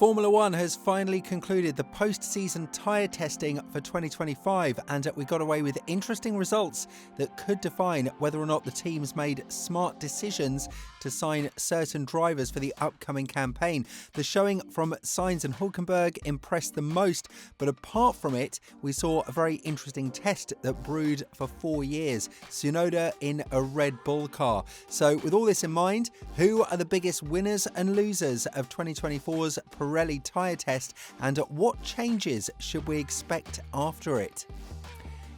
Formula One has finally concluded the post-season tyre testing for 2025, and we got away with interesting results that could define whether or not the teams made smart decisions to sign certain drivers for the upcoming campaign. The showing from Sainz and Hulkenberg impressed the most, but apart from it, we saw a very interesting test that brewed for 4 years. Tsunoda in a Red Bull car. So with all this in mind, who are the biggest winners and losers of 2024's Pirelli tyre test, and what changes should we expect after it?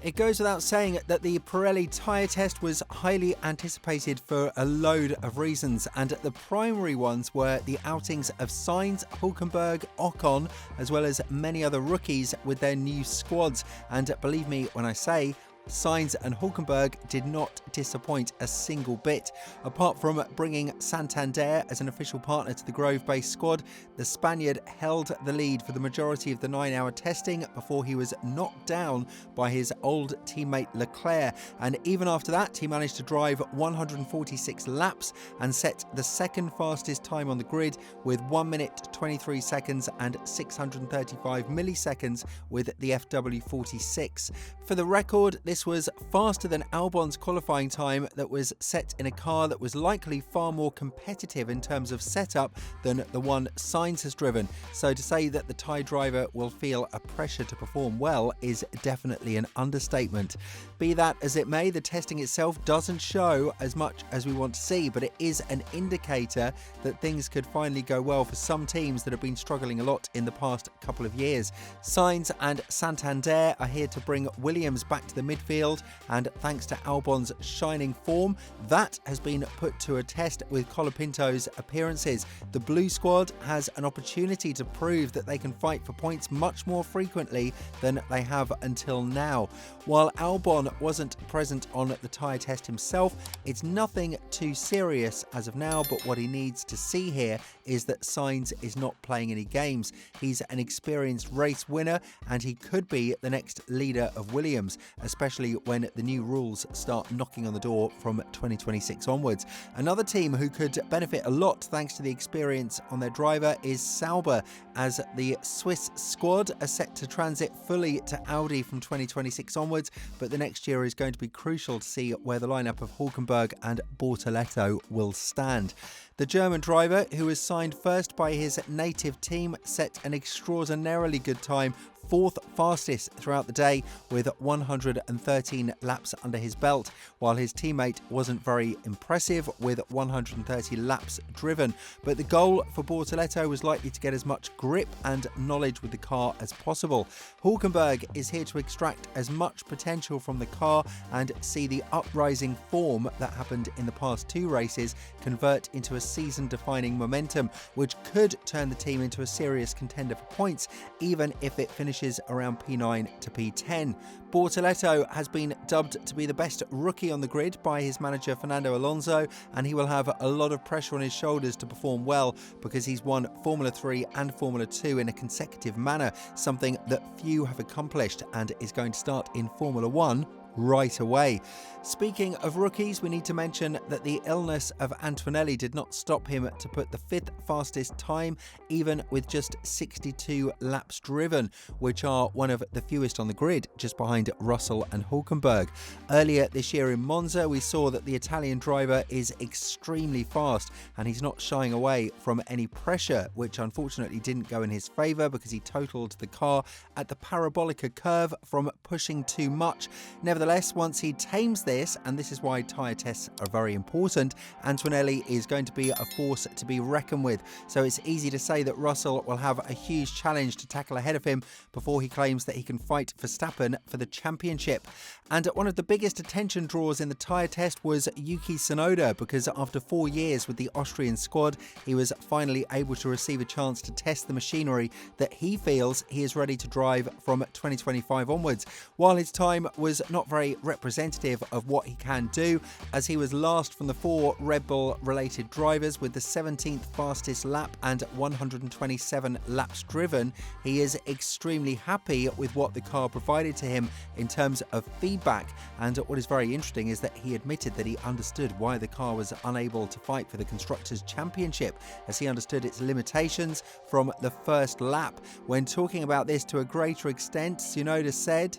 It goes without saying that the Pirelli tyre test was highly anticipated for a load of reasons, and the primary ones were the outings of Sainz, Hulkenberg, Ocon, as well as many other rookies with their new squads. And believe me when I say, Sainz and Hulkenberg did not disappoint a single bit. Apart from bringing Santander as an official partner to the Grove-based squad, the Spaniard held the lead for the majority of the 9-hour testing before he was knocked down by his old teammate Leclerc. And even after that, he managed to drive 146 laps and set the second fastest time on the grid with 1 minute 23 seconds and 635 milliseconds with the FW46. For the record, this was faster than Albon's qualifying time that was set in a car that was likely far more competitive in terms of setup than the one Sainz has driven. So to say that the Thai driver will feel a pressure to perform well is definitely an understatement. Be that as it may, the testing itself doesn't show as much as we want to see, but it is an indicator that things could finally go well for some teams that have been struggling a lot in the past couple of years. Sainz and Santander are here to bring Williams back to the midfield, and thanks to Albon's shining form, that has been put to a test with Colapinto's appearances. The Blue squad has an opportunity to prove that they can fight for points much more frequently than they have until now. While Albon wasn't present on the tyre test himself, it's nothing too serious as of now, but what he needs to see here is that Sainz is not playing any games. He's an experienced race winner, and he could be the next leader of Williams, especially when the new rules start knocking on the door from 2026 onwards. Another team who could benefit a lot thanks to the experience on their driver is Sauber, as the Swiss squad are set to transit fully to Audi from 2026 onwards, but the next year is going to be crucial to see where the lineup of Hulkenberg and Bortoleto will stand. The German driver, who was signed first by his native team, set an extraordinarily good time, 4th fastest throughout the day with 113 laps under his belt, while his teammate wasn't very impressive with 130 laps driven. But the goal for Bortoleto was likely to get as much grip and knowledge with the car as possible. Hulkenberg is here to extract as much potential from the car and see the uprising form that happened in the past 2 races convert into a season-defining momentum, which could turn the team into a serious contender for points, even if it finishes around P9 to P10. Bortoleto has been dubbed to be the best rookie on the grid by his manager Fernando Alonso, and he will have a lot of pressure on his shoulders to perform well because he's won Formula 3 and Formula 2 in a consecutive manner, something that few have accomplished, and is going to start in Formula 1 right away. Speaking of rookies, we need to mention that the illness of Antonelli did not stop him to put the 5th fastest time, even with just 62 laps driven, which are one of the fewest on the grid, just behind Russell and Hulkenberg. Earlier this year in Monza, we saw that the Italian driver is extremely fast, and he's not shying away from any pressure, which unfortunately didn't go in his favour because he totaled the car at the Parabolica curve from pushing too much. Nevertheless, once he tames this, and this is why tyre tests are very important, Antonelli is going to be a force to be reckoned with. So it's easy to say that Russell will have a huge challenge to tackle ahead of him before he claims that he can fight Verstappen for the championship. And one of the biggest attention draws in the tyre test was Yuki Tsunoda, because after 4 years with the Austrian squad, he was finally able to receive a chance to test the machinery that he feels he is ready to drive from 2025 onwards. While his time was not very representative of what he can do, as he was last from the 4 Red Bull related drivers with the 17th fastest lap and 127 laps driven. He is extremely happy with what the car provided to him in terms of feedback, and what is very interesting is that he admitted that he understood why the car was unable to fight for the Constructors' Championship, as he understood its limitations from the first lap. When talking about this to a greater extent, Tsunoda said,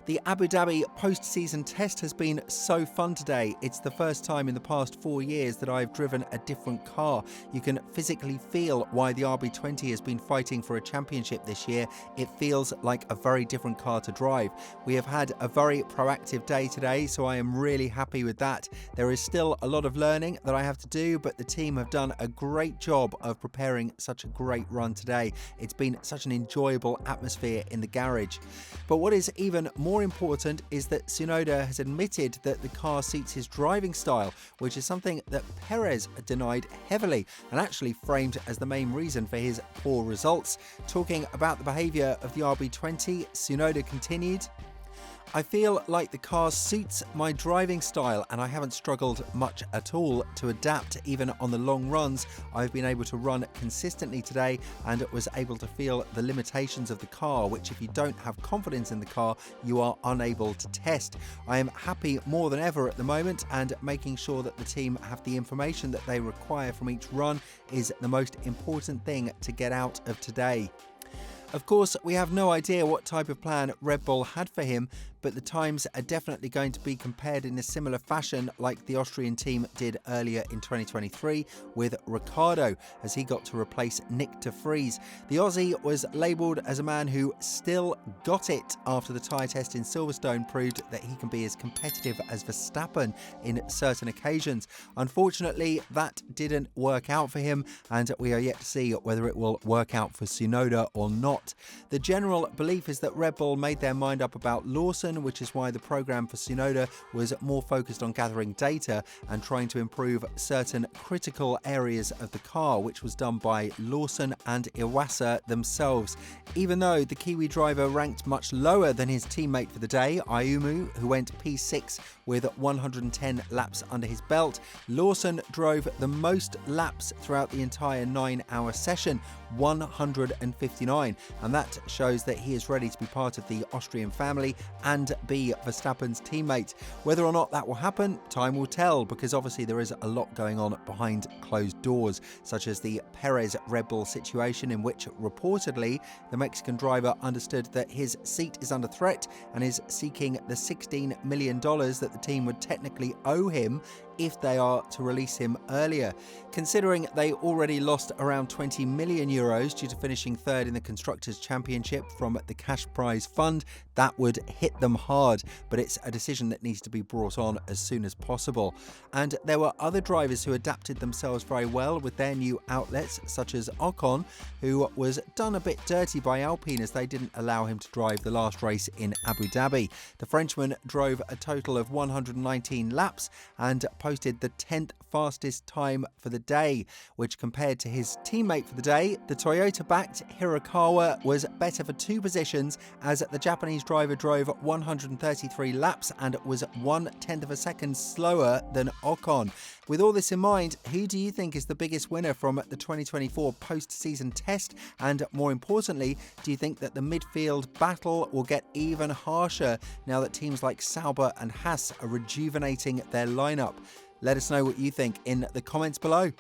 "The Abu Dhabi post-season test has been so fun today. It's the first time in the past 4 years that I've driven a different car. You can physically feel why the RB20 has been fighting for a championship this year. It feels like a very different car to drive. We have had a very proactive day today, so I am really happy with that. There is still a lot of learning that I have to do, but the team have done a great job of preparing such a great run today. It's been such an enjoyable atmosphere in the garage." But what is even more important is that Tsunoda has admitted that the car suits his driving style, which is something that Perez denied heavily and actually framed as the main reason for his poor results. Talking about the behaviour of the RB20, Tsunoda continued, "I feel like the car suits my driving style and I haven't struggled much at all to adapt. Even on the long runs, I've been able to run consistently today and was able to feel the limitations of the car, which if you don't have confidence in the car, you are unable to test. I am happy more than ever at the moment, and making sure that the team have the information that they require from each run is the most important thing to get out of today." Of course, we have no idea what type of plan Red Bull had for him, but the times are definitely going to be compared in a similar fashion like the Austrian team did earlier in 2023 with Ricciardo, as he got to replace Nick de Vries. The Aussie was labelled as a man who still got it after the tyre test in Silverstone proved that he can be as competitive as Verstappen in certain occasions. Unfortunately, that didn't work out for him, and we are yet to see whether it will work out for Tsunoda or not. The general belief is that Red Bull made their mind up about Lawson, which is why the program for Tsunoda was more focused on gathering data and trying to improve certain critical areas of the car, which was done by Lawson and Iwasa themselves. Even though the Kiwi driver ranked much lower than his teammate for the day, Ayumu, who went P6 with 110 laps under his belt, Lawson drove the most laps throughout the entire 9-hour session, 159, and that shows that he is ready to be part of the Austrian family and be Verstappen's teammate. Whether or not that will happen, time will tell, because obviously there is a lot going on behind closed doors, such as the Perez-Red Bull situation, in which reportedly the Mexican driver understood that his seat is under threat and is seeking the $16 million that the team would technically owe him if they are to release him earlier. Considering they already lost around 20 million euros due to finishing third in the Constructors' Championship from the cash prize fund, that would hit them hard, but it's a decision that needs to be brought on as soon as possible. And there were other drivers who adapted themselves very well with their new outlets, such as Ocon, who was done a bit dirty by Alpine as they didn't allow him to drive the last race in Abu Dhabi. The Frenchman drove a total of 119 laps and posted the 10th fastest time for the day, which compared to his teammate for the day, the Toyota-backed Hirakawa, was better for 2 positions, as the Japanese driver drove 133 laps and was 1/10 of a second slower than Ocon. With all this in mind, who do you think is the biggest winner from the 2024 post-season test? And more importantly, do you think that the midfield battle will get even harsher now that teams like Sauber and Haas are rejuvenating their lineup? Let us know what you think in the comments below.